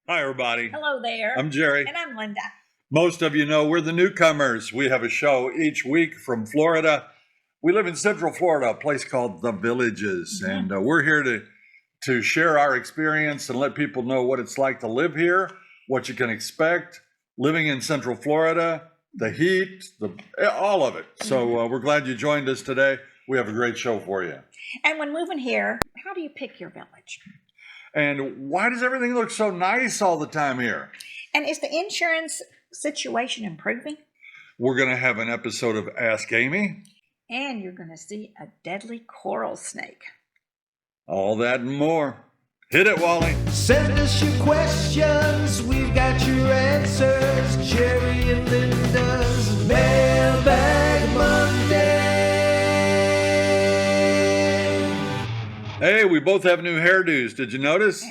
Hi, everybody. Hello there. I'm Jerry. And I'm Linda. Most of you know we're the Newcomers. We have a show each week from Florida. We live in Central Florida, a place called The Villages, and we're here to share our experience and let people know what it's like to live here, what you can expect, living in Central Florida, the heat, all of it. So we're glad you joined us today. We have a great show for you. And when moving here, how do you pick your village? And why does everything look so nice all the time here? And is the insurance situation improving? We're going to have an episode of Ask Amy. And you're going to see a deadly coral snake. All that and more. Hit it, Wally. Send us your questions, we've got your answers. Jerry and Linda's Mailbag Monday. Hey, we both have new hairdos. Did you notice?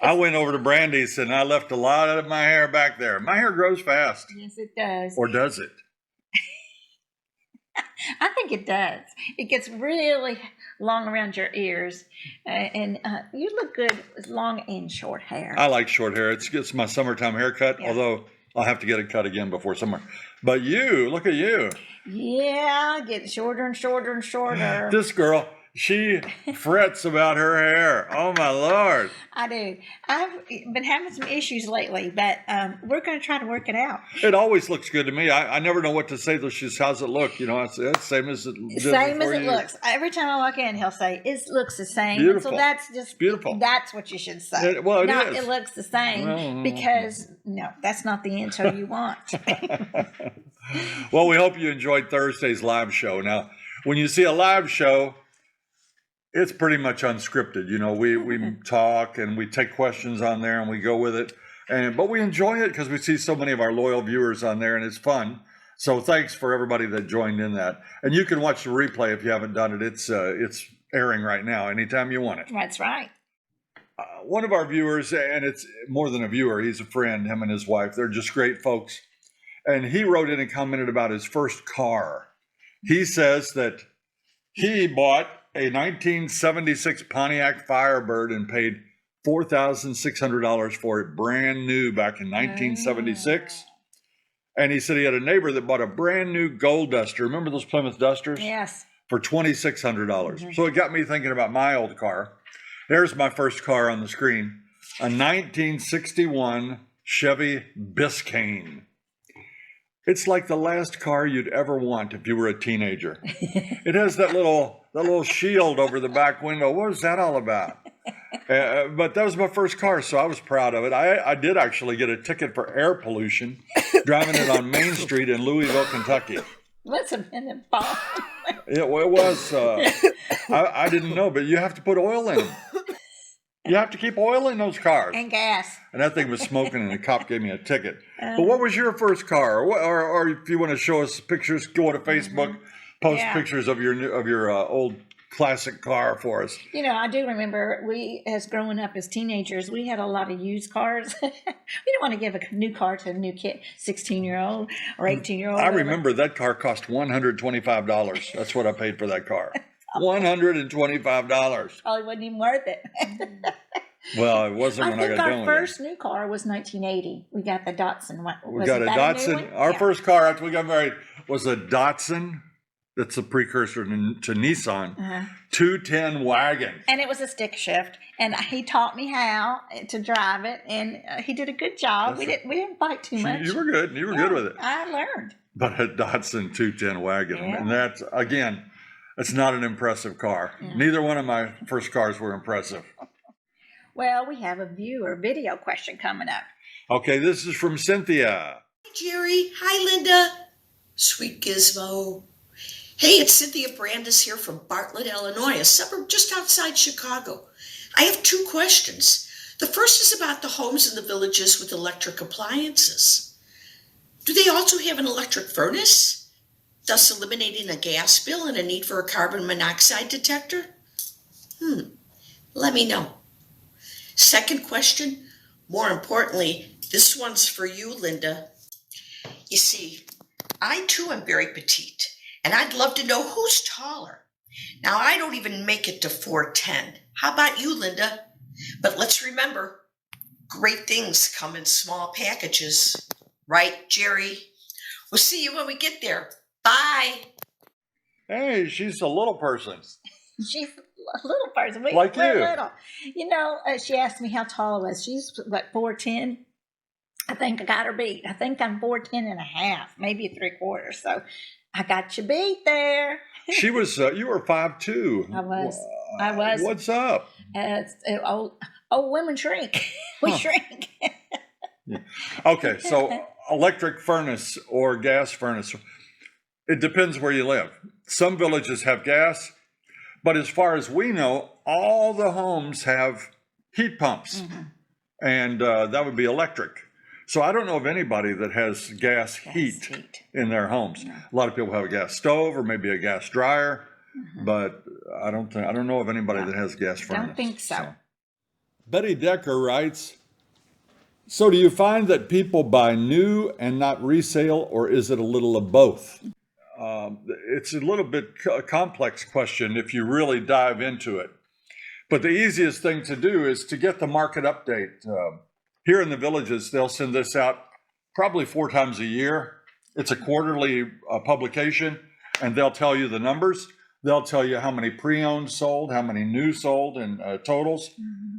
I went over to Brandy's and I left a lot of my hair back there. My hair grows fast. Yes, it does. Or does it? I think it does. It gets really long around your ears. And you look good with long and short hair. I like short hair. It's my summertime haircut, although I'll have to get it cut again before summer. But you, look at you. Yeah, getting shorter and shorter and shorter. This girl, she frets about her hair. Oh, my Lord. I do. I've been having some issues lately, but we're going to try to work it out. It always looks good to me. I never know what to say to she's, how's it look? You know, it's the same as it looks. Every time I walk in, he'll say, it looks the same. Beautiful. So that's just beautiful. That's what you should say. It looks the same, because no, that's not the answer you want. Well, we hope you enjoyed Thursday's live show. Now, when you see a live show, it's pretty much unscripted. You know, we talk and we take questions on there and we go with it. But we enjoy it because we see so many of our loyal viewers on there and it's fun. So thanks for everybody that joined in that. And you can watch the replay if you haven't done it. It's airing right now anytime you want it. That's right. One of our viewers, and it's more than a viewer, he's a friend, him and his wife. They're just great folks. And he wrote in and commented about his first car. He says that he bought a 1976 Pontiac Firebird and paid $4,600 for it brand new back in 1976. And he said he had a neighbor that bought a brand new Gold Duster. Remember those Plymouth Dusters? Yes. For $2,600. So it got me thinking about my old car. There's my first car on the screen. A 1961 Chevy Biscayne. It's like the last car you'd ever want if you were a teenager. It has that little shield over the back window. What was that all about? But that was my first car, so I was proud of it. I did actually get a ticket for air pollution driving it on Main Street in Louisville, Kentucky. Must have been a bomb. It was. I didn't know, but you have to put oil in them. You have to keep oil in those cars. And gas. And that thing was smoking, and the cop gave me a ticket. But what was your first car? Or if you want to show us pictures, go to Facebook, post pictures of your old classic car for us. You know, I do remember as growing up as teenagers, we had a lot of used cars. We didn't want to give a new car to a new kid, 16-year-old or 18-year-old. I remember that car cost $125. That's what I paid for that car. $125. Probably wasn't even worth it. Well, it wasn't when I got done with it. Our first new car was 1980. We got the Datsun. We got a Datsun. Our first car after we got married was a Datsun. That's a precursor to Nissan. 210 wagon. And it was a stick shift. And he taught me how to drive it. And he did a good job. We didn't fight too much. You were good. You were good with it. I learned. But a Datsun 210 wagon. Yeah. And that's, again, it's not an impressive car. Yeah. Neither one of my first cars were impressive. Well, we have a viewer video question coming up. Okay, this is from Cynthia. Hi, Jerry. Hi, Linda. Sweet Gizmo. Hey, it's Cynthia Brandis here from Bartlett, Illinois, a suburb just outside Chicago. I have two questions. The first is about the homes in the villages with electric appliances. Do they also have an electric furnace, thus eliminating a gas bill and a need for a carbon monoxide detector? Let me know. Second question, more importantly, this one's for you, Linda. You see, I too am very petite, and I'd love to know who's taller. Now, I don't even make it to 4'10". How about you, Linda? But let's remember, great things come in small packages. Right, Jerry? We'll see you when we get there. Bye. Hey, she's a little person. She's a little person. Like we're you. little. You know, she asked me how tall I was. She's, what, 4'10"? I think I got her beat. I think I'm 4'10" and a half, maybe 3/4. So I got you beat there. She was, you were 5'2". I was. What's up? Old women shrink. We shrink. Okay, so electric furnace or gas furnace, it depends where you live. Some villages have gas, but as far as we know, all the homes have heat pumps, and that would be electric. So I don't know of anybody that has gas heat in their homes. A lot of people have a gas stove or maybe a gas dryer, but I don't know of anybody that has gas furnace. Don't think so. Betty Decker writes, so do you find that people buy new and not resale, or is it a little of both? It's a little bit a complex question if you really dive into it. But the easiest thing to do is to get the market update. Here in the villages, they'll send this out probably 4 times a year. It's a quarterly publication, and they'll tell you the numbers. They'll tell you how many pre-owned sold, how many new sold, and totals.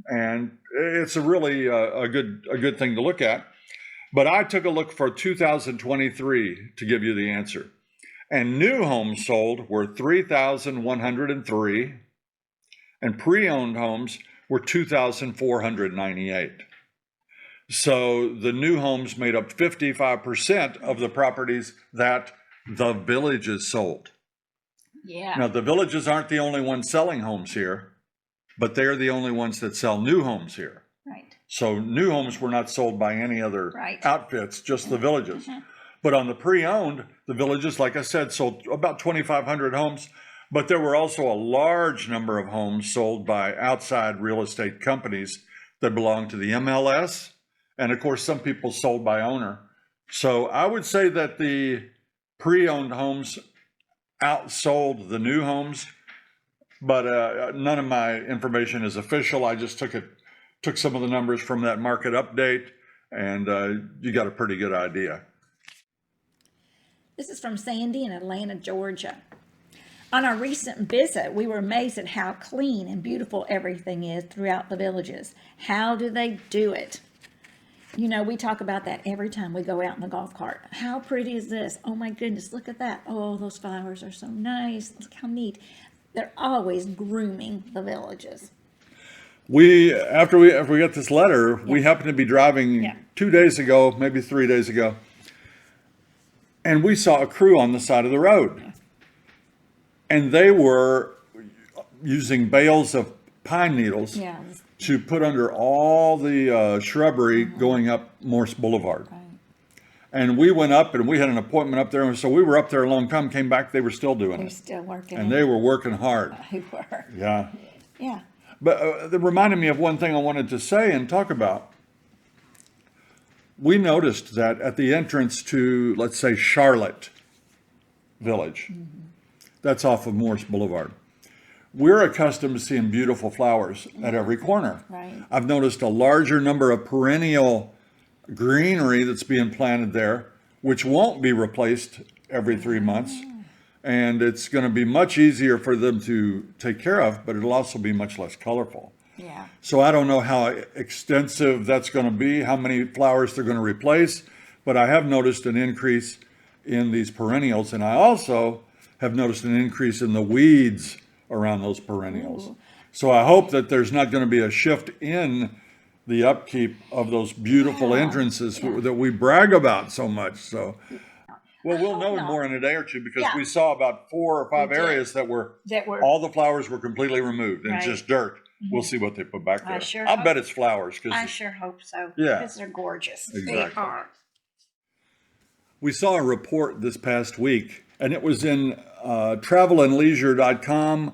And it's a really a good thing to look at. But I took a look for 2023 to give you the answer. And new homes sold were 3,103, and pre-owned homes were 2,498. So the new homes made up 55% of the properties that the villages sold. Yeah. Now, the villages aren't the only ones selling homes here, but they're the only ones that sell new homes here. Right. So new homes were not sold by any other outfits, just the villages. But on the pre-owned, the villages, like I said, sold about 2,500 homes, but there were also a large number of homes sold by outside real estate companies that belong to the MLS. And of course, some people sold by owner. So I would say that the pre-owned homes outsold the new homes, but none of my information is official. I just took some of the numbers from that market update, and you got a pretty good idea. This is from Sandy in Atlanta, Georgia. On our recent visit, we were amazed at how clean and beautiful everything is throughout the villages. How do they do it? You know, we talk about that every time we go out in the golf cart. How pretty is this? Oh my goodness, look at that. Oh, those flowers are so nice. Look how neat. They're always grooming the villages. After we got this letter, we happened to be driving 2 days ago, maybe 3 days ago, and we saw a crew on the side of the road. And they were using bales of pine needles to put under all the shrubbery going up Morse Boulevard. And we went up and we had an appointment up there. And so we were up there a long time, came back, they were still doing it. They're still working. And they were working hard. They were. Yeah. Yeah. But that reminded me of one thing I wanted to say and talk about. We noticed that at the entrance to, let's say, Charlotte Village, that's off of Morse Boulevard, we're accustomed to seeing beautiful flowers at every corner. Right. I've noticed a larger number of perennial greenery that's being planted there, which won't be replaced every 3 months. And it's going to be much easier for them to take care of, but it'll also be much less colorful. Yeah. So I don't know how extensive that's going to be, how many flowers they're going to replace, but I have noticed an increase in these perennials. And I also have noticed an increase in the weeds around those perennials. Ooh. So I hope that there's not going to be a shift in the upkeep of those beautiful entrances that we brag about so much. So, well, we'll know more in a day or two, because we saw about 4 or 5 areas that were all the flowers were completely removed and just dirt. We'll see what they put back there. I'll bet it's flowers. I sure hope so. Yeah. Because they're gorgeous. Exactly. They are. We saw a report this past week, and it was in travelandleisure.com,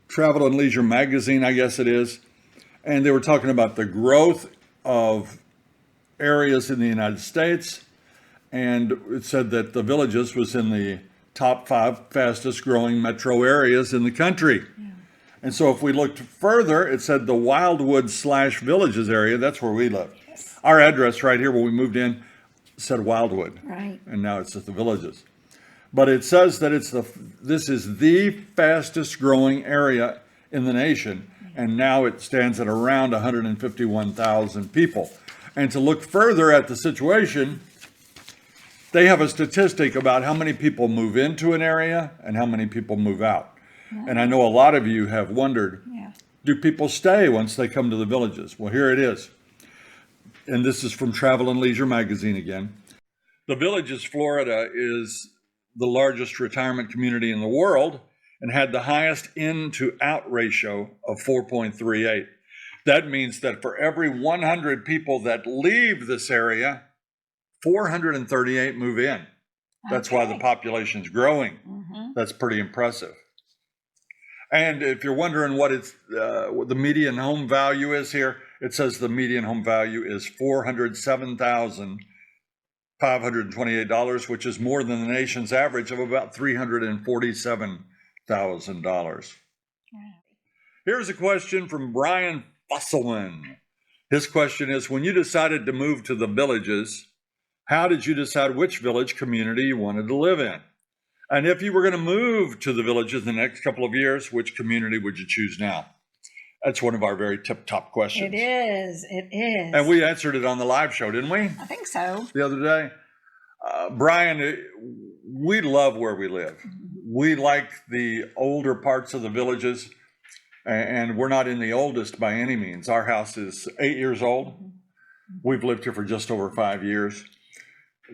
Travel and Leisure magazine, I guess it is. And they were talking about the growth of areas in the United States. And it said that the Villages was in the top 5 fastest growing metro areas in the country. Yeah. And so if we looked further, it said the Wildwood/Villages area. That's where we live. Yes. Our address right here when we moved in said Wildwood. Right. And now it's just the Villages. But it says that this is the fastest growing area in the nation. And now it stands at around 151,000 people. And to look further at the situation, they have a statistic about how many people move into an area and how many people move out. And I know a lot of you have wondered, Yeah. do people stay once they come to the Villages? Well, here it is. And this is from Travel and Leisure magazine again. The Villages, Florida is the largest retirement community in the world and had the highest in to out ratio of 4.38. That means that for every 100 people that leave this area, 438 move in. That's why the Okay. population's growing. Mm-hmm. That's pretty impressive. And if you're wondering what the median home value is here, it says the median home value is $407,528, which is more than the nation's average of about $347,000. Here's a question from Brian Fusselman. His question is, when you decided to move to the Villages, how did you decide which village community you wanted to live in? And if you were going to move to the Villages in the next couple of years, which community would you choose now? That's one of our very tip-top questions. It is. It is. And we answered it on the live show, didn't we? I think so. The other day. Brian, we love where we live. We like the older parts of the Villages, and we're not in the oldest by any means. Our house is 8 years old. We've lived here for just over 5 years.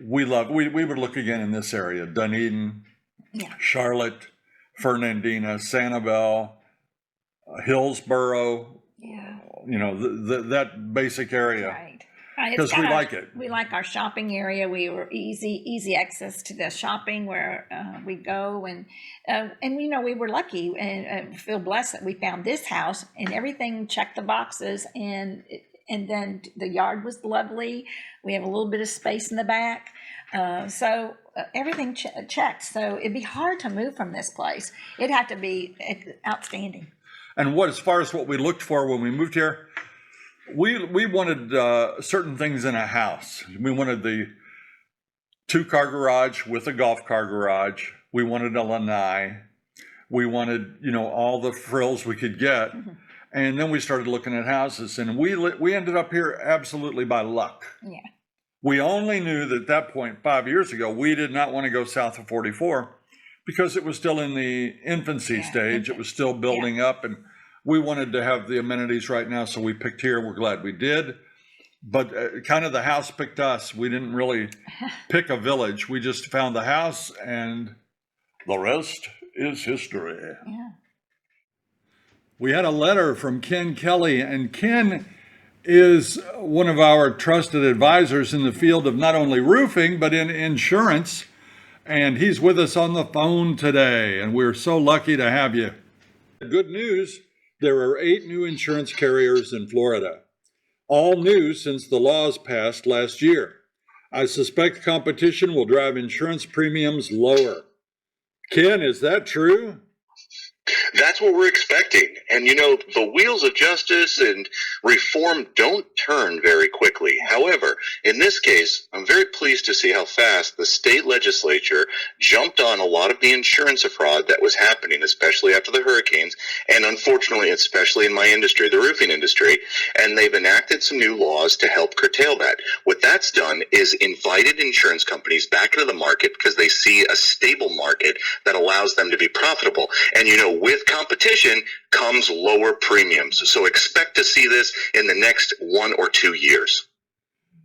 We would look again in this area: Dunedin, Yeah. Charlotte, Fernandina, Sanibel, Hillsborough, Yeah. that basic area. Right. Because we like it. We like our shopping area. We were easy access to the shopping where we go, and we were lucky and feel blessed that we found this house and everything checked the boxes, and then the yard was lovely. We have a little bit of space in the back, so everything checked. So it'd be hard to move from this place. It'd have to be outstanding. And as far as what we looked for when we moved here, we wanted certain things in a house. We wanted the 2-car garage with a golf car garage. We wanted a lanai. We wanted, all the frills we could get. Mm-hmm. And then we started looking at houses, and we ended up here absolutely by luck. Yeah. We only knew that at that point 5 years ago, we did not want to go south of 44 because it was still in the infancy stage. It was still building up, and we wanted to have the amenities right now, so we picked here. We're glad we did. But kind of the house picked us. We didn't really pick a village. We just found the house, and the rest is history. Yeah. We had a letter from Ken Kelly, and Ken is one of our trusted advisors in the field of not only roofing, but in insurance. And he's with us on the phone today, and we're so lucky to have you. Good news, there are 8 new insurance carriers in Florida, all new since the laws passed last year. I suspect competition will drive insurance premiums lower. Ken, is that true? That's what we're expecting. And, the wheels of justice and reform don't turn very quickly. However, in this case, I'm very pleased to see how fast the state legislature jumped on a lot of the insurance fraud that was happening, especially after the hurricanes, and unfortunately, especially in my industry, the roofing industry. And they've enacted some new laws to help curtail that. What that's done is invited insurance companies back into the market because they see a stable market that allows them to be profitable. And, with competition comes lower premiums. So expect to see this in the next 1 or 2 years.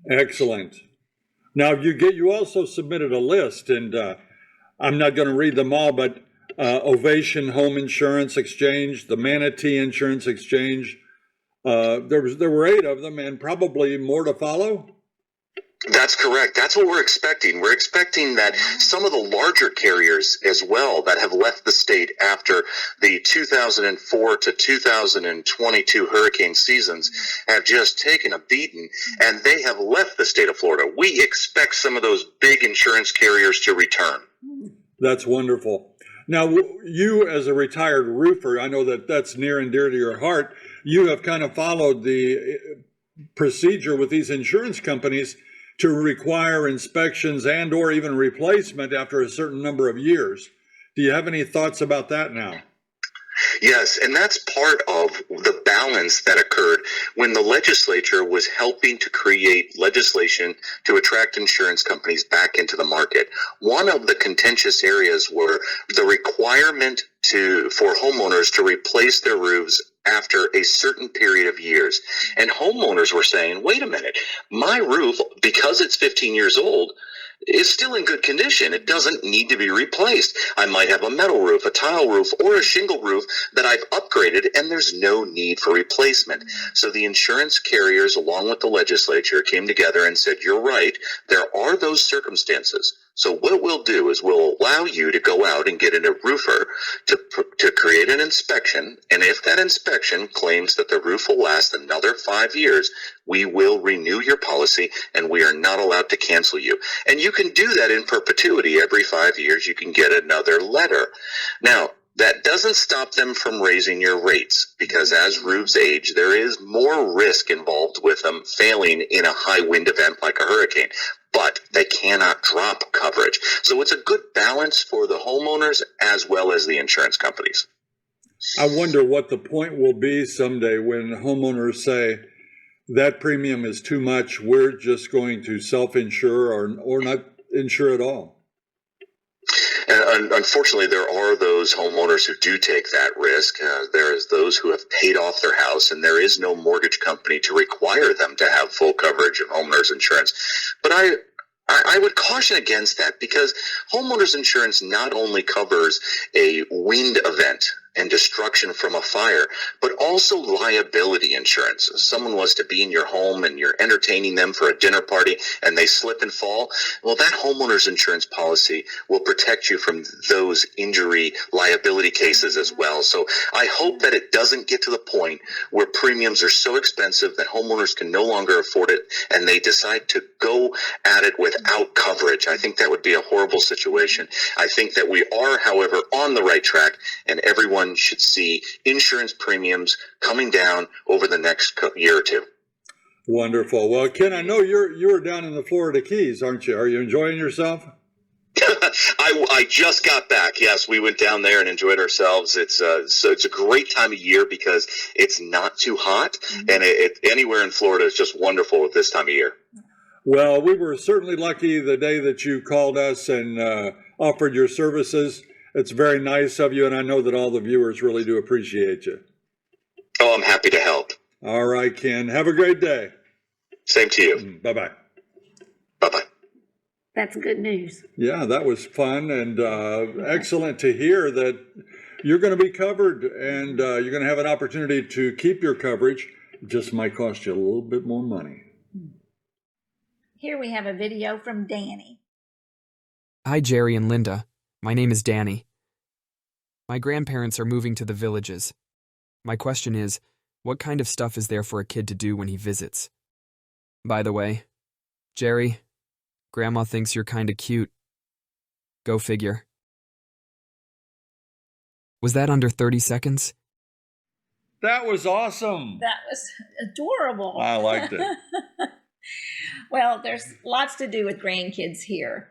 Excellent. Now you also submitted a list, and I'm not going to read them all, but Ovation Home Insurance Exchange, the Manatee Insurance Exchange. There were 8 of them, and probably more to follow. That's correct. That's what we're expecting. We're expecting that some of the larger carriers as well that have left the state after the 2004 to 2022 hurricane seasons have just taken a beating, and they have left the state of Florida. We expect some of those big insurance carriers to return. That's wonderful. Now, you as a retired roofer, I know that that's near and dear to your heart. You have kind of followed the procedure with these insurance companies to require inspections and or even replacement after a certain number of years. Do you have any thoughts about that now? Yes, and that's part of the balance that occurred when the legislature was helping to create legislation to attract insurance companies back into the market. One of the contentious areas were the requirement for homeowners to replace their roofs after a certain period of years. And homeowners were saying, wait a minute, my roof, because it's 15 years old, is still in good condition. It doesn't need to be replaced. I might have a metal roof, a tile roof, or a shingle roof that I've upgraded, and there's no need for replacement. So the insurance carriers, along with the legislature, came together and said, you're right, there are those circumstances. So what we'll do is we'll allow you to go out and get in a roofer to create an inspection. And if that inspection claims that the roof will last another 5 years, we will renew your policy and we are not allowed to cancel you. And you can do that in perpetuity. Every 5 years, you can get another letter. Now, that doesn't stop them from raising your rates, because as roofs age, there is more risk involved with them failing in a high wind event like a hurricane. But they cannot drop coverage. So it's a good balance for the homeowners as well as the insurance companies. I wonder what the point will be someday when homeowners say that premium is too much, we're just going to self-insure or not insure at all. And unfortunately, there are those homeowners who do take that risk. There is those who have paid off their house, and there is no mortgage company to require them to have full coverage of homeowners insurance. But I would caution against that, because homeowners insurance not only covers a wind event and destruction from a fire, but also liability insurance. If someone was to be in your home and you're entertaining them for a dinner party and they slip and fall, well, that homeowner's insurance policy will protect you from those injury liability cases as well. So I hope that it doesn't get to the point where premiums are so expensive that homeowners can no longer afford it and they decide to go at it without coverage. I think that would be a horrible situation. I think that we are, however, on the right track, and everyone should see insurance premiums coming down over the next year or two. Wonderful. Well, Ken, I know you're down in the Florida Keys, aren't you? Are you enjoying yourself? I just got back. Yes, we went down there and enjoyed ourselves. It's a great time of year because it's not too hot, and anywhere in Florida is just wonderful at this time of year. Well, we were certainly lucky the day that you called us and offered your services. It's very nice of you, and I know that all the viewers really do appreciate you. Oh, I'm happy to help. All right, Ken. Have a great day. Same to you. Bye-bye. Bye-bye. That's good news. Yeah, that was fun and excellent to hear that you're going to be covered and you're going to have an opportunity to keep your coverage. It just might cost you a little bit more money. Here we have a video from Danny. Hi, Jerry and Linda. My name is Danny. My grandparents are moving to the Villages. My question is, what kind of stuff is there for a kid to do when he visits? By the way, Jerry, Grandma thinks you're kinda cute. Go figure. Was that under 30 seconds? That was awesome. That was adorable. I liked it. Well, there's lots to do with grandkids here.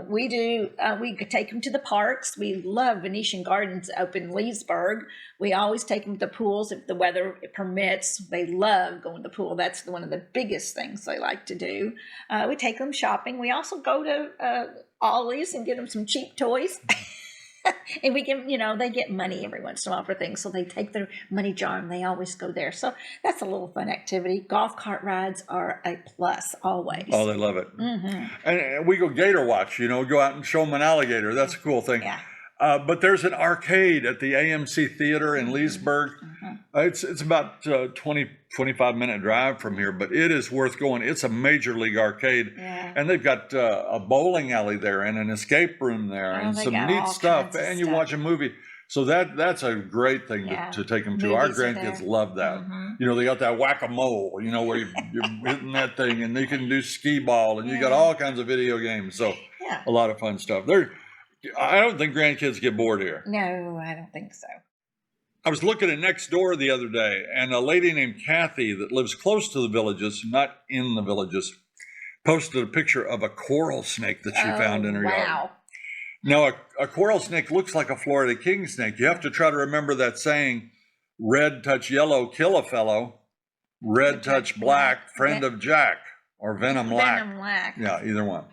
We could take them to the parks. We love Venetian Gardens up in Leesburg. We always take them to pools if the weather permits. They love going to the pool. That's one of the biggest things they like to do. We take them shopping. We also go to Ollie's and get them some cheap toys. And we give, they get money every once in a while for things. So they take their money jar and they always go there. So that's a little fun activity. Golf cart rides are a plus always. Oh, they love it. Mm-hmm. And we go gator watch, go out and show them an alligator. That's a cool thing. Yeah. But there's an arcade at the AMC Theater in Leesburg. Mm-hmm. It's about 25-minute drive from here, but it is worth going. It's a major league arcade, and they've got a bowling alley there and an escape room there and some neat stuff. And you watch a movie. So that's a great thing to take them to. Movies Our grandkids love that. Mm-hmm. They got that whack-a-mole, where you're hitting that thing, and you can do skee ball, and you got all kinds of video games. So a lot of fun stuff. I don't think grandkids get bored here. No, I don't think so. I was looking at next door the other day, and a lady named Kathy that lives close to the villages, not in the villages, posted a picture of a coral snake that she found in her yard. Wow. Now, a coral snake looks like a Florida king snake. You have to try to remember that saying, red touch yellow, kill a fellow. Red touch black, friend of Jack. Or venom lack. Venom lack. Yeah, either one.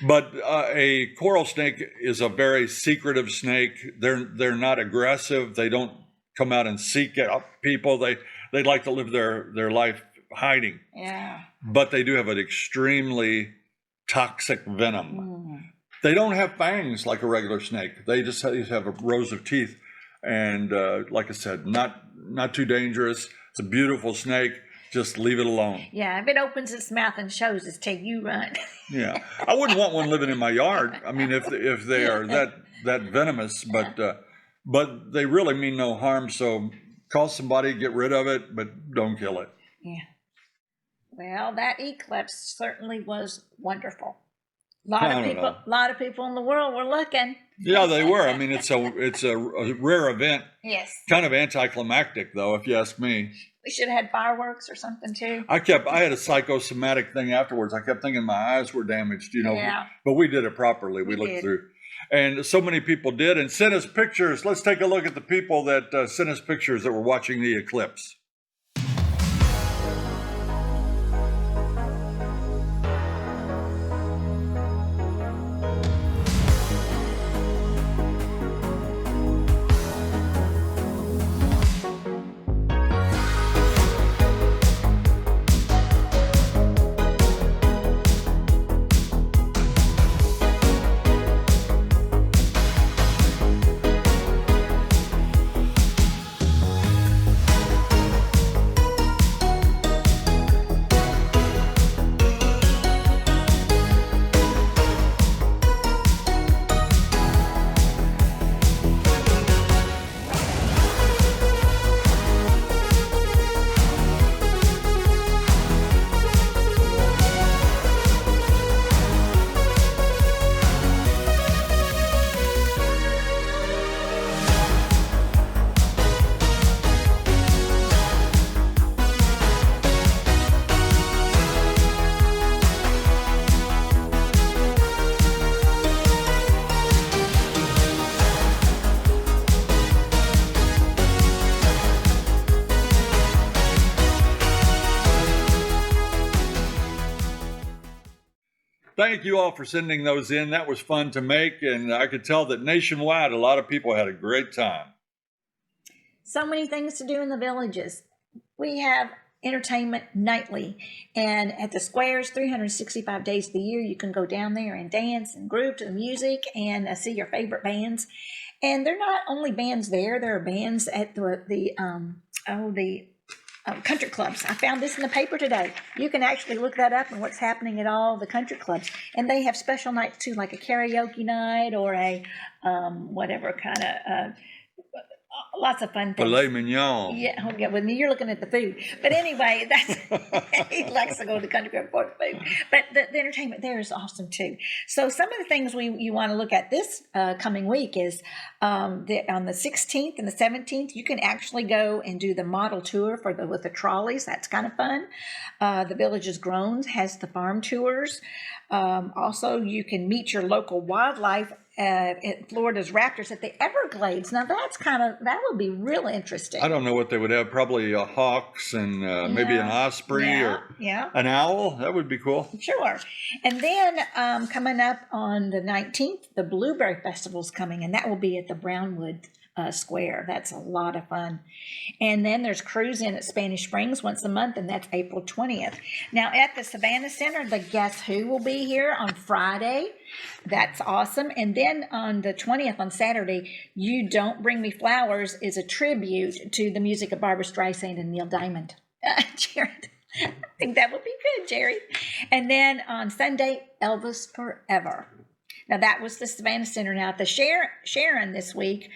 But a coral snake is a very secretive snake. They're not aggressive. They don't come out and seek out people. They like to live their life hiding. Yeah. But they do have an extremely toxic venom. They don't have fangs like a regular snake. They just have rows of teeth. And like I said, not too dangerous. It's a beautiful snake. Just leave it alone. Yeah, if it opens its mouth and shows its tail, you run. Yeah, I wouldn't want one living in my yard. I mean, if they are that venomous, but they really mean no harm. So call somebody, get rid of it, but don't kill it. Yeah. Well, that eclipse certainly was wonderful. A lot of people in the world were looking. Yeah, they were. I mean, it's a rare event. Yes. Kind of anticlimactic, though, if you ask me. We should have had fireworks or something too. I had a psychosomatic thing afterwards. I kept thinking my eyes were damaged, Yeah. But we did it properly. We looked through. And so many people did and sent us pictures. Let's take a look at the people that sent us pictures that were watching the eclipse. Thank you all for sending those in. That was fun to make, and I could tell that nationwide, a lot of people had a great time. So many things to do in the villages. We have entertainment nightly, and at the squares, 365 days of the year, you can go down there and dance and groove to the music and see your favorite bands. And they're not only bands there are bands at the country clubs. I found this in the paper today. You can actually look that up and what's happening at all the country clubs. And they have special nights too, like a karaoke night or a whatever kind of lots of fun things. Filet mignon. Yeah, okay, well, you're looking at the food. But anyway, he likes to go to the country club for the food. But the entertainment there is awesome too. So some of the things you want to look at this coming week is on the 16th and the 17th, you can actually go and do the model tour with the trolleys. That's kind of fun. The Villages Grown has the farm tours. Also, you can meet your local wildlife at Florida's Raptors at the Everglades. Now that would be real interesting. I don't know what they would have. Probably hawks and maybe an osprey or an owl. That would be cool. Sure. And then coming up on the 19th, the Blueberry Festival's coming, and that will be at the Brownwood Square. That's a lot of fun. And then there's Cruise In at Spanish Springs once a month, and that's April 20th. Now at the Savannah Center, the Guess Who will be here on Friday. That's awesome. And then on the 20th, on Saturday, You Don't Bring Me Flowers is a tribute to the music of Barbra Streisand and Neil Diamond. Jared, I think that would be good, Jerry. And then on Sunday, Elvis Forever. Now, that was the Savannah Center. Now, at the Sharon this week,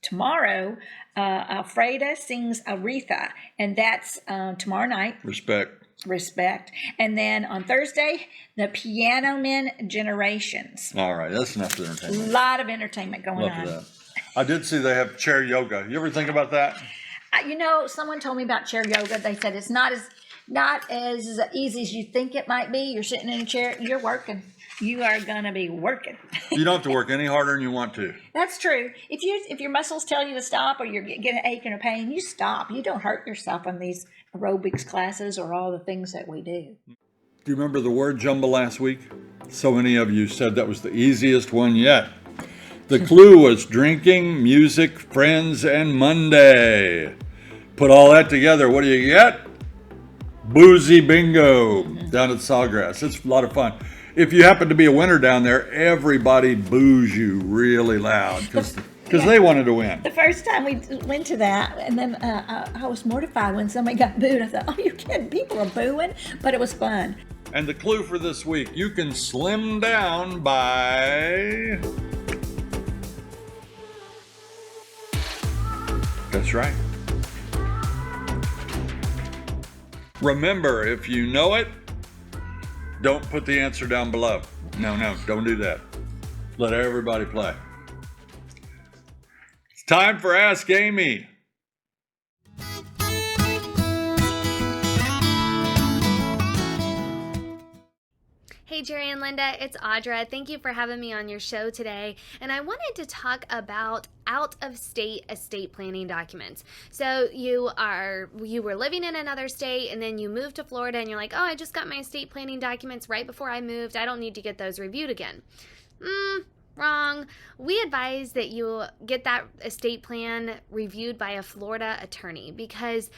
tomorrow, Alfreda sings Aretha, and that's tomorrow night. Respect. Respect. And then on Thursday, the Piano Men Generations. All right, that's enough A entertainment. lot of entertainment going Love on. that. I did see they have chair yoga. You ever think about that? You know, someone told me about chair yoga. They said it's not as easy as you think it might be. You're sitting in a chair, you're working. You are gonna be working. You don't have to work any harder than you want to. That's true. If your muscles tell you to stop, or you're getting an ache and a pain, you stop. You don't hurt yourself on these aerobics classes or all the things that we do. Do you remember the word jumble last week? So many of you said that was the easiest one yet. The clue was drinking, music, friends, and Monday. Put all that together, what do you get? Boozy bingo down at Sawgrass. It's a lot of fun. If you happen to be a winner down there, everybody boos you really loud because they wanted to win. The first time we went to that, and then I was mortified when somebody got booed. I thought, oh, you're kidding, people are booing, but it was fun. And the clue for this week, you can slim down by... That's right. Remember, if you know it, don't put the answer down below. No, don't do that. Let everybody play. It's time for Ask Amy. Hey Jerry and Linda, it's Audra. Thank you for having me on your show today. And I wanted to talk about out-of-state estate planning documents. So you were living in another state and then you moved to Florida and you're like, oh, I just got my estate planning documents right before I moved. I don't need to get those reviewed again. Wrong. We advise that you get that estate plan reviewed by a Florida attorney because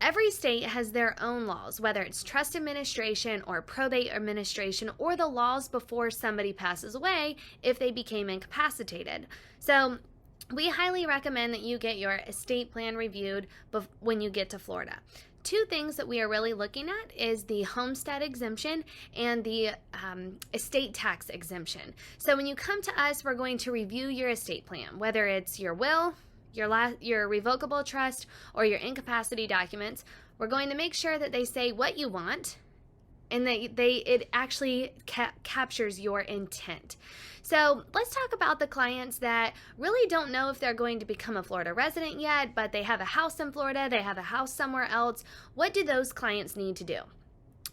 every state has their own laws, whether it's trust administration or probate administration or the laws before somebody passes away if they became incapacitated. So we highly recommend that you get your estate plan reviewed when you get to Florida. Two things that we are really looking at is the homestead exemption and the estate tax exemption. So when you come to us, we're going to review your estate plan, whether it's your will, your revocable trust, or your incapacity documents. We're going to make sure that they say what you want and that it actually captures your intent. So let's talk about the clients that really don't know if they're going to become a Florida resident yet, but they have a house in Florida, they have a house somewhere else. What do those clients need to do?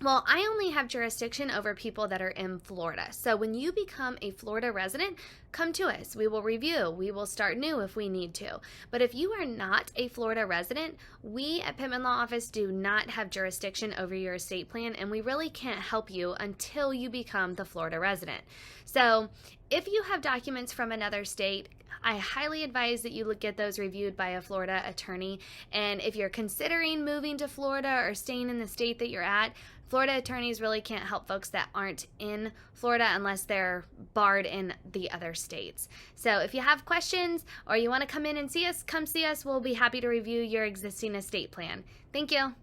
Well, I only have jurisdiction over people that are in Florida. So when you become a Florida resident, come to us. We will review. We will start new if we need to. But if you are not a Florida resident, we at Pittman Law Office do not have jurisdiction over your estate plan, and we really can't help you until you become the Florida resident. So if you have documents from another state, I highly advise that you get those reviewed by a Florida attorney. And if you're considering moving to Florida or staying in the state that you're at, Florida attorneys really can't help folks that aren't in Florida unless they're barred in the other states. So if you have questions or you want to come in and see us, come see us. We'll be happy to review your existing estate plan. Thank you.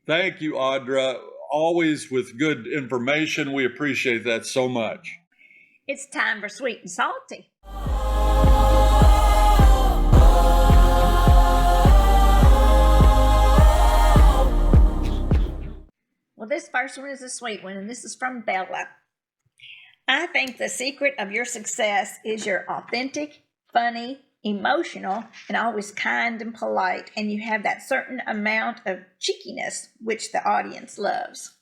Thank you, Audra. Always with good information. We appreciate that so much. It's time for Sweet and Salty. Well, this first one is a sweet one, and this is from Bella. I think the secret of your success is you're authentic, funny, emotional, and always kind and polite, and you have that certain amount of cheekiness, which the audience loves.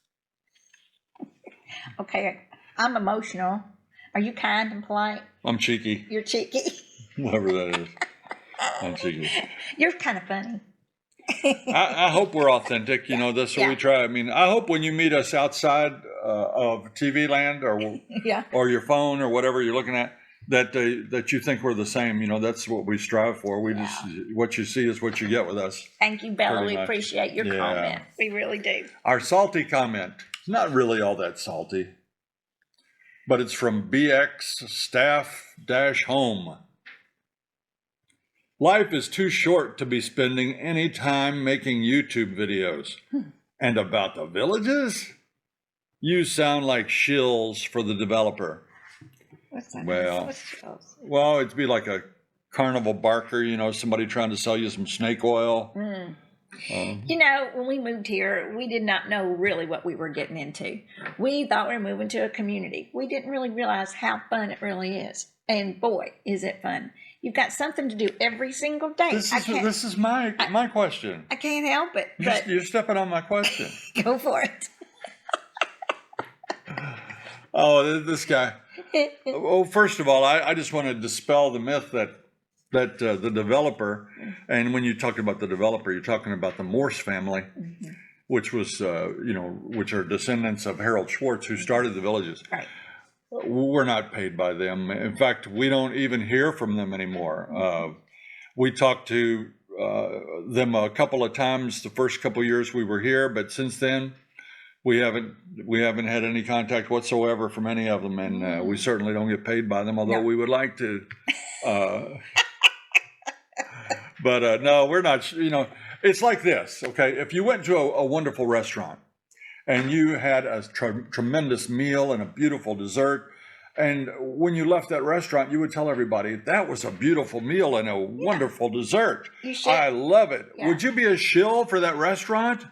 Okay, I'm emotional. Are you kind and polite? I'm cheeky. You're cheeky. Whatever that is. I'm cheeky. You're kind of funny. I hope we're authentic. You know, that's what we try. I mean, I hope when you meet us outside of TV land or your phone or whatever you're looking at, that you think we're the same. You know, that's what we strive for. We just, what you see is what you get with us. Thank you, Bella. Pretty We much. appreciate your comment. We really do. Our salty comment, not really all that salty, but it's from BX Staff-Home. Life is too short to be spending any time making YouTube videos. And about the villages? You sound like shills for the developer. What's that? Well, What's those? Well, it'd be like a carnival barker, you know, somebody trying to sell you some snake oil. You know, when we moved here, we did not know really what we were getting into. We thought we were moving to a community. We didn't really realize how fun it really is. And boy, is it fun. You've got something to do every single day. This is my question. I can't help it, but You're stepping on my question. go for it. Oh, this guy. Well, first of all, I just want to dispel the myth that the developer, and when you talk about the developer, you're talking about the Morse family, which was, which are descendants of Harold Schwartz, who started the villages. Right. We're not paid by them. In fact, we don't even hear from them anymore. We talked to them a couple of times the first couple of years we were here, but since then, we haven't had any contact whatsoever from any of them, and we certainly don't get paid by them, although we would like to. But no, we're not. It's like this. Okay, if you went to a wonderful restaurant and you had a tremendous meal and a beautiful dessert, and when you left that restaurant, you would tell everybody that was a beautiful meal and a wonderful dessert. You should. I love it. Yeah. Would you be a shill for that restaurant?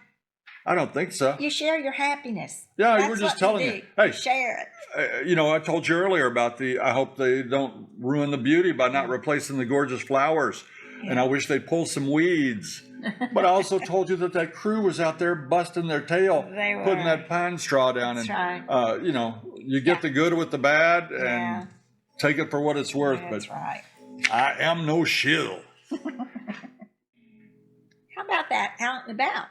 I don't think so. You share your happiness. Yeah, That's we're just what telling do. you. Hey, share it. I told you earlier about I hope they don't ruin the beauty by not replacing the gorgeous flowers. And I wish they'd pull some weeds. But I also told you that crew was out there busting their tail, They were. putting that pine straw down. That's and, right. You get the good with the bad and Yeah. take it for what it's worth. That's But right. I am no shill. How about that out and about?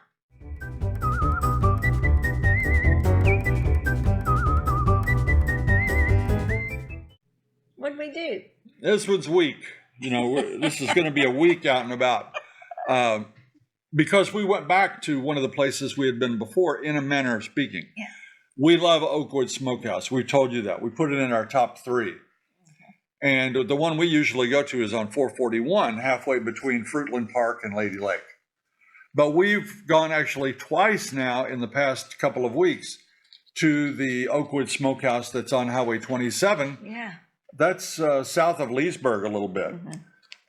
What'd we do? This one's weak. This is going to be a week out and about. Because we went back to one of the places we had been before, in a manner of speaking. Yeah. We love Oakwood Smokehouse. We told you that. We put it in our top 3. And the one we usually go to is on 441, halfway between Fruitland Park and Lady Lake. But we've gone actually twice now in the past couple of weeks to the Oakwood Smokehouse that's on Highway 27. Yeah. That's south of Leesburg a little bit.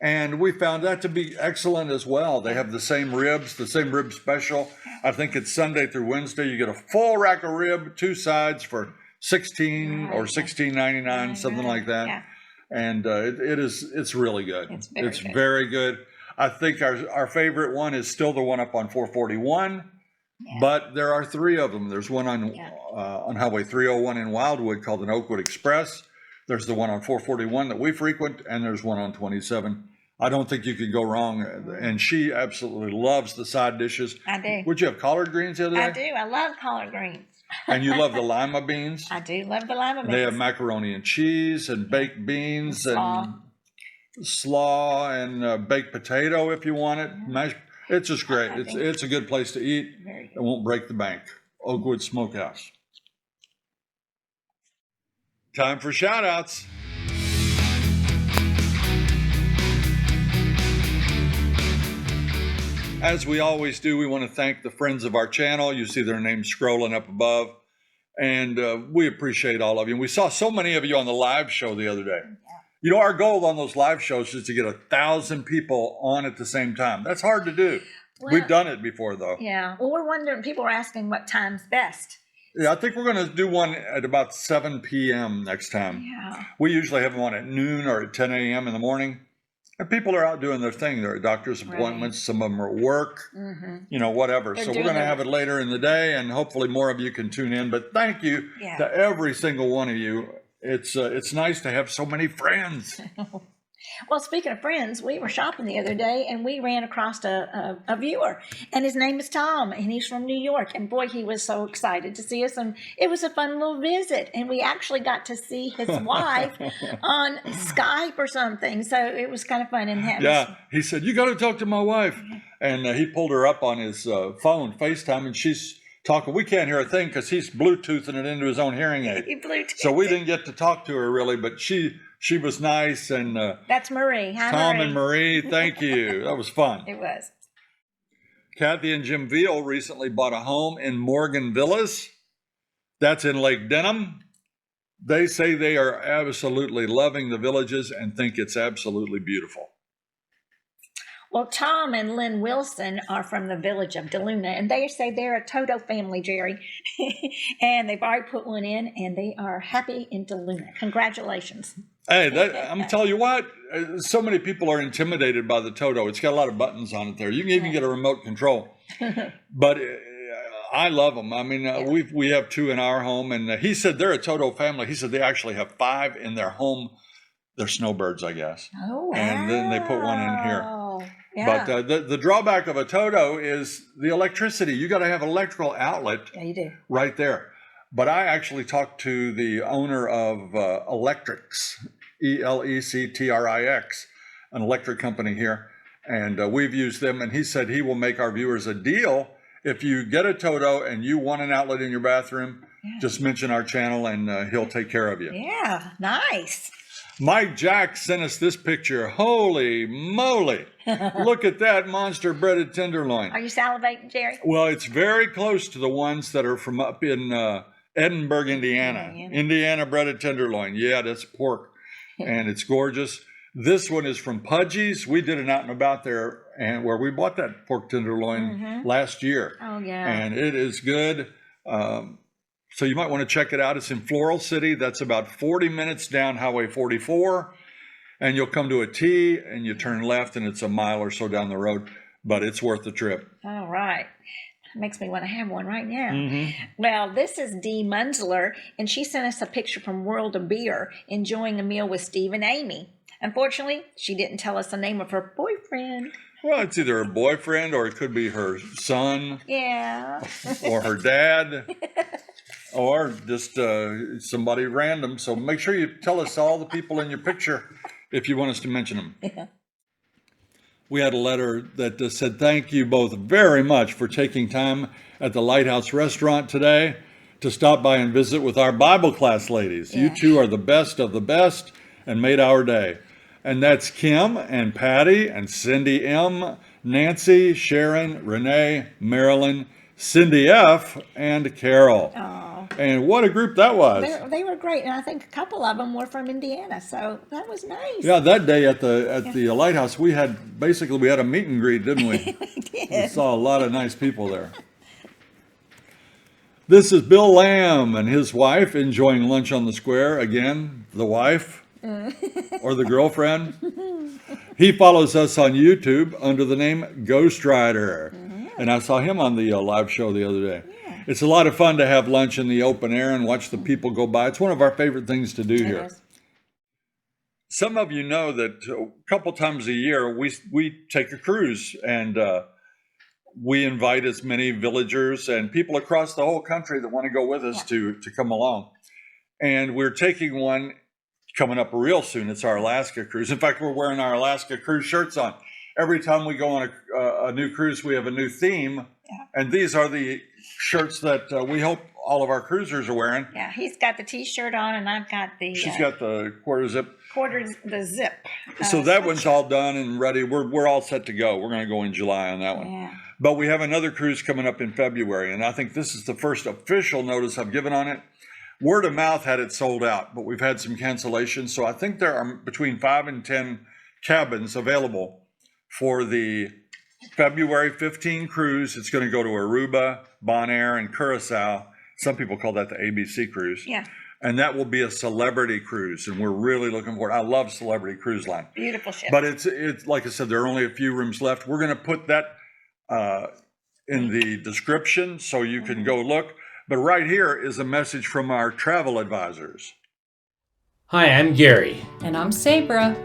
And we found that to be excellent as well. They have the same rib special. I think it's Sunday through Wednesday. You get a full rack of rib, 2 sides for $16 or $16.99, something like that. Yeah. And it's really good. It's very good. Very good. I think our favorite one is still the one up on 441, but there are 3 of them. There's one on Highway 301 in Wildwood called an Oakwood Express. There's the one on 441 that we frequent, and there's one on 27. I don't think you could go wrong. And she absolutely loves the side dishes. I do. Would you have collard greens the other day? I do. I love collard greens. And you love the lima beans? I do love the lima beans. They have macaroni and cheese and baked beans Slaw. and slaw and baked potato if you want it. Mashed. It's just great. It's a good place to eat. Very good. It won't break the bank. Oakwood Smokehouse. Time for shout outs. As we always do, we want to thank the friends of our channel. You see their names scrolling up above. And we appreciate all of you. And we saw so many of you on the live show the other day. Our goal on those live shows is to get 1,000 people on at the same time. That's hard to do. Well, We've done it before, though. Yeah. Well, we're wondering, people are asking what time's best. Yeah, I think we're going to do one at about 7 p.m. next time. Yeah. We usually have one at noon or at 10 a.m. in the morning. And people are out doing their thing. They're at doctor's appointments. Right. Some of them are at work, whatever. They're so we're going to have it later in the day, and hopefully more of you can tune in. But thank you to every single one of you. It's nice to have so many friends. Well, speaking of friends, we were shopping the other day and we ran across a viewer, and his name is Tom, and he's from New York. And boy, he was so excited to see us, and it was a fun little visit. And we actually got to see his wife on Skype or something, so it was kind of fun. And he said, "You got to talk to my wife," and he pulled her up on his phone, FaceTime, and she's talking. We can't hear a thing because he's Bluetoothing it into his own hearing aid. So we didn't get to talk to her really, but she was nice. And that's Marie. Hi, Tom Marie. and Marie, thank you. That was fun. It was. Kathy and Jim Veal recently bought a home in Morgan Villas. That's in Lake Denham. They say they are absolutely loving the Villages and think it's absolutely beautiful. Well, Tom and Lynn Wilson are from the village of DeLuna, and they say they're a Toto family, Jerry. And they've already put one in, and they are happy in DeLuna. Congratulations. Hey, I'm telling you what, so many people are intimidated by the Toto. It's got a lot of buttons on it there. You can even get a remote control. But I love them. I mean, we have 2 in our home, and he said they're a Toto family. He said they actually have 5 in their home. They're snowbirds, I guess. Oh, wow. And then they put one in here. Yeah. But the drawback of a Toto is the electricity. You got to have an electrical outlet You do. right there. But I actually talked to the owner of Electrics, Electrix, an electric company here, and we've used them. And he said he will make our viewers a deal if you get a Toto and you want an outlet in your bathroom. Just mention our channel and he'll take care of you. Yeah, nice. Mike Jack sent us this picture. Holy moly. Look at that monster breaded tenderloin. Are you salivating, Jerry? Well, it's very close to the ones that are from up in Edinburgh, Indiana. Indiana breaded tenderloin. Yeah, that's pork. And it's gorgeous. This one is from Pudgy's. We did an out and about there and where we bought that pork tenderloin last year. Oh, yeah. And it is good. So you might want to check it out. It's in Floral City. That's about 40 minutes down Highway 44. And you'll come to a T and you turn left and it's a mile or so down the road. But it's worth the trip. All right. Makes me want to have one right now. Well, this is Dee Munsler, and she sent us a picture from World of Beer, enjoying a meal with Steve and Amy. Unfortunately, she didn't tell us the name of her boyfriend. Well, it's either her boyfriend or it could be her son. Yeah. Or her dad. Or just somebody random. So make sure you tell us all the people in your picture if you want us to mention them. Yeah. We had a letter that said, thank you both very much for taking time at the Lighthouse Restaurant today to stop by and visit with our Bible class ladies. You two are the best of the best and made our day. And that's Kim and Patty and Cindy M, Nancy, Sharon, Renee, Marilyn, Cindy F, and Carol. Oh. And what a group that was. They were great, and I think a couple of them were from Indiana, so that was nice. Yeah, that day at the Lighthouse, we had a meet and greet, didn't we? We did. We saw a lot of nice people there. This is Bill Lamb and his wife enjoying lunch on the square. Again, the wife or the girlfriend. He follows us on YouTube under the name Ghost Rider. And I saw him on the live show the other day. It's a lot of fun to have lunch in the open air and watch the people go by. It's one of our favorite things to do here. Some of you know that a couple times a year we take a cruise, and we invite as many villagers and people across the whole country that want to go with us to come along. And we're taking one coming up real soon. It's our Alaska cruise. In fact, we're wearing our Alaska cruise shirts on. Every time we go on a new cruise, we have a new theme. And these are the shirts that we hope all of our cruisers are wearing. Yeah, he's got the T-shirt on, and I've got the... She's got the quarter zip. The zip. So that one's all done and ready. We're all set to go. We're going to go in July on that one. Yeah. But we have another cruise coming up in February, and I think this is the first official notice I've given on it. Word of mouth had it sold out, but we've had some cancellations. So I think there are between 5 and 10 cabins available for the February 15 cruise. It's going to go to Aruba, Bonaire, and Curacao. Some people call that the ABC cruise. Yeah. And that will be a celebrity cruise, and we're really looking forward. I love Celebrity Cruise Line. Beautiful ship. But it's like I said, there are only a few rooms left. We're going to put that in the description so you can go look. But right here is a message from our travel advisors. Hi, I'm Gary. And I'm Sabra.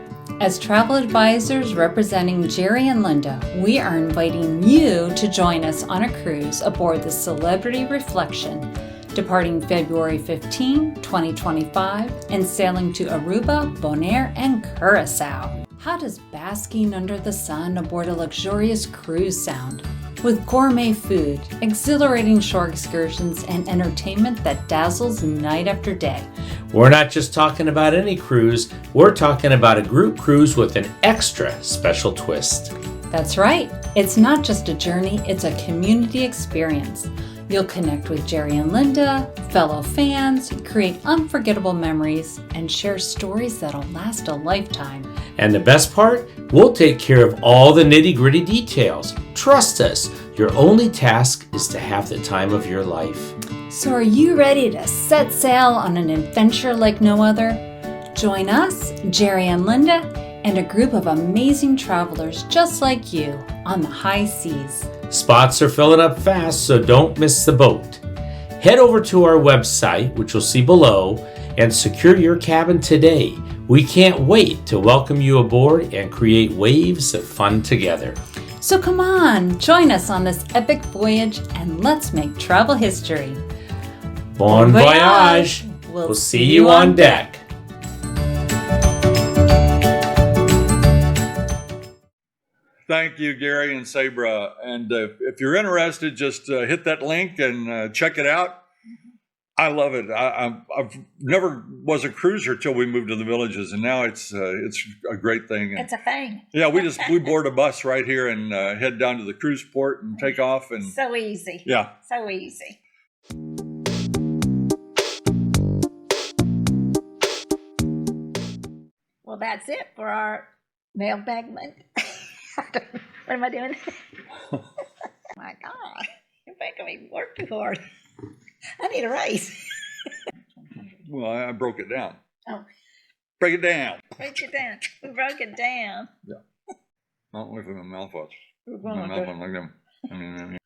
As travel advisors representing Jerry and Linda, we are inviting you to join us on a cruise aboard the Celebrity Reflection, departing February 15, 2025, and sailing to Aruba, Bonaire, and Curacao. How does basking under the sun aboard a luxurious cruise sound? With gourmet food, exhilarating shore excursions, and entertainment that dazzles night after day. We're not just talking about any cruise, we're talking about a group cruise with an extra special twist. That's right. It's not just a journey, it's a community experience. You'll connect with Jerry and Linda, fellow fans, create unforgettable memories, and share stories that'll last a lifetime. And the best part? We'll take care of all the nitty-gritty details. Trust us, your only task is to have the time of your life. So are you ready to set sail on an adventure like no other? Join us, Jerry and Linda, and a group of amazing travelers just like you on the high seas. Spots are filling up fast, so don't miss the boat. Head over to our website, which you'll see below, and secure your cabin today. We can't wait to welcome you aboard and create waves of fun together. So come on, join us on this epic voyage and let's make travel history. Bon voyage! We'll see you on deck. Thank you, Gary and Sabra. And if you're interested, just hit that link and check it out. I love it. I've never was a cruiser till we moved to the Villages, and now it's a great thing. It's a thing. Yeah, we board a bus right here and head down to the cruise port and take off. And So easy. yeah, So easy. Well, that's it for our mailbag Monday. What am I doing? My God, you're making me work too hard. I need a raise. well, I broke it down. Oh, Break it down. break it down. We broke it down. Not with my mouth watch. We're My going mouth to, on like them.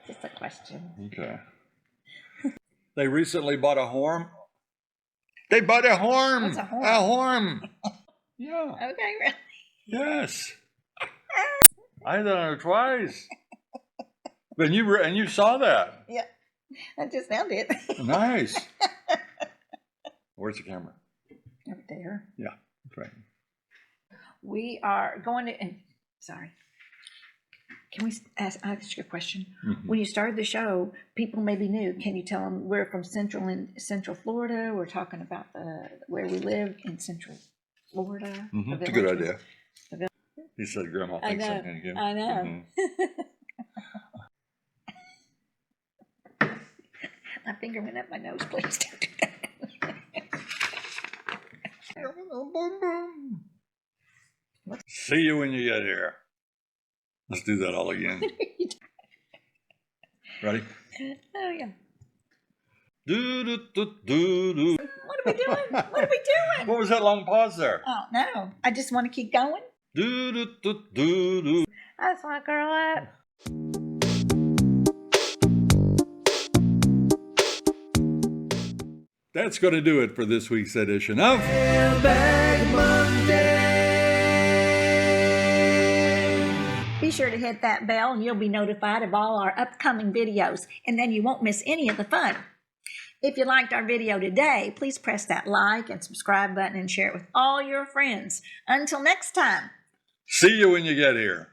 just a question. Okay. They recently bought a horn. They bought a horn. What's a horn? A horn. Yeah. Okay, really? Yes. I done it twice. But you saw that. Yeah, I just found it. Nice. Where's the camera? Over there. Yeah, that's right. We are going to, sorry. Can we ask you a question? Mhm. When you started the show, people may be new. Can you tell them we're from Central Florida? We're talking about where we live in Central Florida. Mhm, the it's a good villages. idea. The vill- He said, "Grandma I thinks know. something again." I know. Mhm. My finger went up my nose, please. See you when you get here. Let's do that all again. Ready? Oh, yeah. Do do do do do. What are we doing? What are we doing? What was that long pause there? Oh, no. I just want to keep going. Do do do do do. I just want to curl up. That's going to do it for this week's edition of Mailbag Monday. Be sure to hit that bell and you'll be notified of all our upcoming videos, and then you won't miss any of the fun. If you liked our video today, please press that like and subscribe button and share it with all your friends. Until next time. See you when you get here.